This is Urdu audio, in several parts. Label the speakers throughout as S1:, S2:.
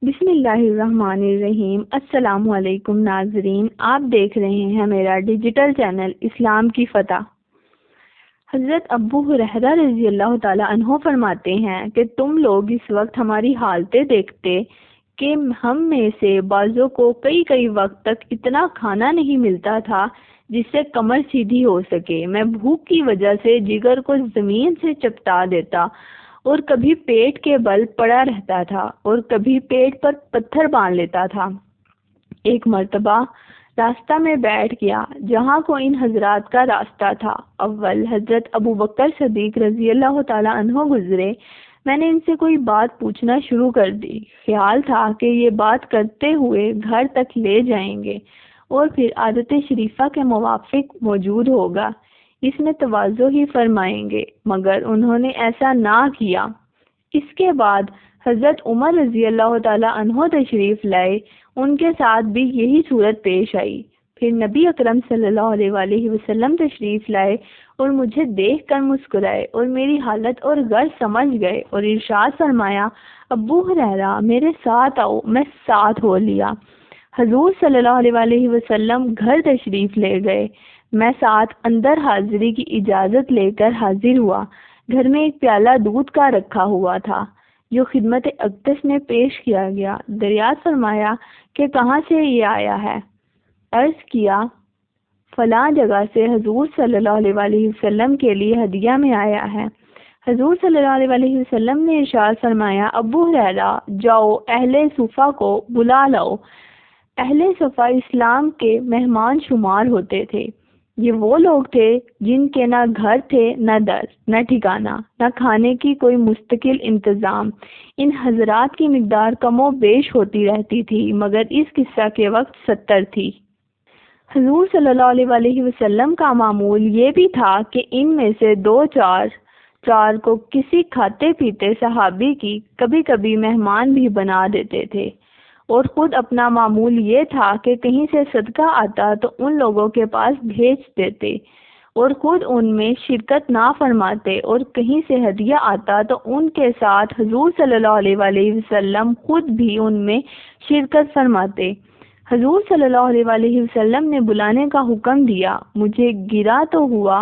S1: بسم اللہ الرحمن الرحیم۔ السلام علیکم ناظرین، آپ دیکھ رہے ہیں میرا ڈیجیٹل چینل اسلام کی فتح۔ حضرت ابو ہریرہ رضی اللہ تعالیٰ عنہ فرماتے ہیں کہ تم لوگ اس وقت ہماری حالتیں دیکھتے کہ ہم میں سے بعضوں کو کئی وقت تک اتنا کھانا نہیں ملتا تھا جس سے کمر سیدھی ہو سکے۔ میں بھوک کی وجہ سے جگر کو زمین سے چپٹا دیتا اور کبھی پیٹ کے بل پڑا رہتا تھا اور کبھی پیٹ پر پتھر باندھ لیتا تھا۔ ایک مرتبہ راستہ میں بیٹھ گیا جہاں کو ان حضرات کا راستہ تھا۔ اول حضرت ابو بکر صدیق رضی اللہ تعالیٰ عنہ گزرے۔ میں نے ان سے کوئی بات پوچھنا شروع کر دی۔ خیال تھا کہ یہ بات کرتے ہوئے گھر تک لے جائیں گے اور پھر عادت شریفہ کے موافق موجود ہوگا، اس میں تواضع ہی فرمائیں گے، مگر انہوں نے ایسا نہ کیا۔ اس کے بعد حضرت عمر رضی اللہ تعالیٰ عنہ تشریف لائے، ان کے ساتھ بھی یہی صورت پیش آئی۔ پھر نبی اکرم صلی اللہ علیہ وآلہ وسلم تشریف لائے اور مجھے دیکھ کر مسکرائے اور میری حالت اور غرض سمجھ گئے اور ارشاد فرمایا، ابو ہریرہ میرے ساتھ آؤ۔ میں ساتھ ہو لیا۔ حضور صلی اللہ علیہ وآلہ وسلم گھر تشریف لے گئے۔ میں ساتھ اندر حاضری کی اجازت لے کر حاضر ہوا۔ گھر میں ایک پیالہ دودھ کا رکھا ہوا تھا جو خدمت اقدس میں پیش کیا گیا۔ دریافت فرمایا کہ کہاں سے یہ آیا ہے؟ عرض کیا فلاں جگہ سے حضور صلی اللہ علیہ وآلہ وسلم کے لیے ہدیہ میں آیا ہے۔ حضور صلی اللہ علیہ وآلہ وسلم نے ارشاد فرمایا، ابو ہریرہ جاؤ اہل صفہ کو بلا لاؤ۔ اہل صفہ اسلام کے مہمان شمار ہوتے تھے۔ یہ وہ لوگ تھے جن کے نہ گھر تھے، نہ در، نہ ٹھکانہ، نہ کھانے کی کوئی مستقل انتظام۔ ان حضرات کی مقدار کم و بیش ہوتی رہتی تھی، مگر اس قصہ کے وقت 70 تھی۔ حضور صلی اللہ علیہ وآلہ وسلم کا معمول یہ بھی تھا کہ ان میں سے 2-4 کو کسی کھاتے پیتے صحابی کی کبھی کبھی مہمان بھی بنا دیتے تھے، اور خود اپنا معمول یہ تھا کہ کہیں سے صدقہ آتا تو ان لوگوں کے پاس بھیج دیتے اور خود ان میں شرکت نہ فرماتے، اور کہیں سے ہدیہ آتا تو ان کے ساتھ حضور صلی اللہ علیہ وآلہ وسلم خود بھی ان میں شرکت فرماتے۔ حضور صلی اللہ علیہ وآلہ وسلم نے بلانے کا حکم دیا۔ مجھے گرا تو ہوا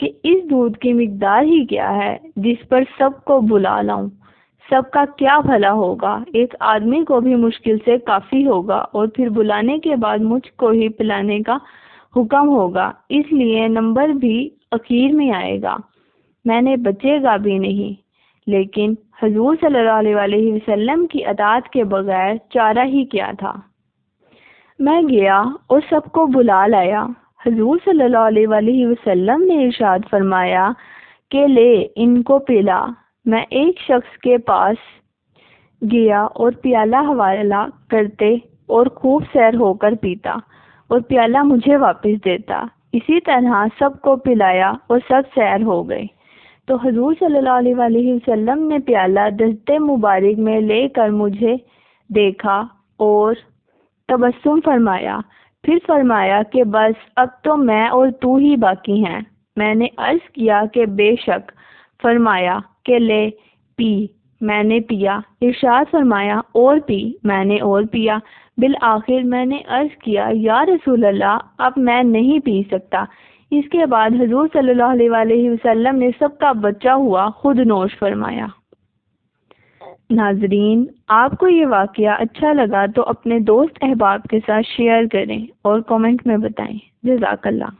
S1: کہ اس دودھ کی مقدار ہی کیا ہے جس پر سب کو بلا لاؤں۔ سب کا کیا بھلا ہوگا؟ ایک آدمی کو بھی مشکل سے کافی ہوگا، اور پھر بلانے کے بعد مجھ کو ہی پلانے کا حکم ہوگا، اس لیے نمبر بھی اخیر میں آئے گا، میں نے بچے گا بھی نہیں۔ لیکن حضور صلی اللہ علیہ وآلہ وسلم کی اطاعت کے بغیر چارہ ہی کیا تھا۔ میں گیا اور سب کو بلا لایا۔ حضور صلی اللہ علیہ وآلہ وسلم نے ارشاد فرمایا کہ لے ان کو پلا۔ میں ایک شخص کے پاس گیا اور پیالہ حوالہ کرتے اور خوب سیر ہو کر پیتا اور پیالہ مجھے واپس دیتا۔ اسی طرح سب کو پلایا اور سب سیر ہو گئے۔ تو حضور صلی اللہ علیہ وآلہ وسلم نے پیالہ دست مبارک میں لے کر مجھے دیکھا اور تبسم فرمایا، پھر فرمایا کہ بس اب تو میں اور تو ہی باقی ہیں۔ میں نے عرض کیا کہ بے شک۔ فرمایا کہ لے پی۔ میں نے پیا۔ ارشاد فرمایا اور پی۔ میں نے اور پیا۔ بالآخر میں نے عرض کیا یا رسول اللہ اب میں نہیں پی سکتا۔ اس کے بعد حضور صلی اللہ علیہ وآلہ وسلم نے سب کا بچا ہوا خود نوش فرمایا۔ ناظرین، آپ کو یہ واقعہ اچھا لگا تو اپنے دوست احباب کے ساتھ شیئر کریں اور کامنٹ میں بتائیں۔ جزاک اللہ۔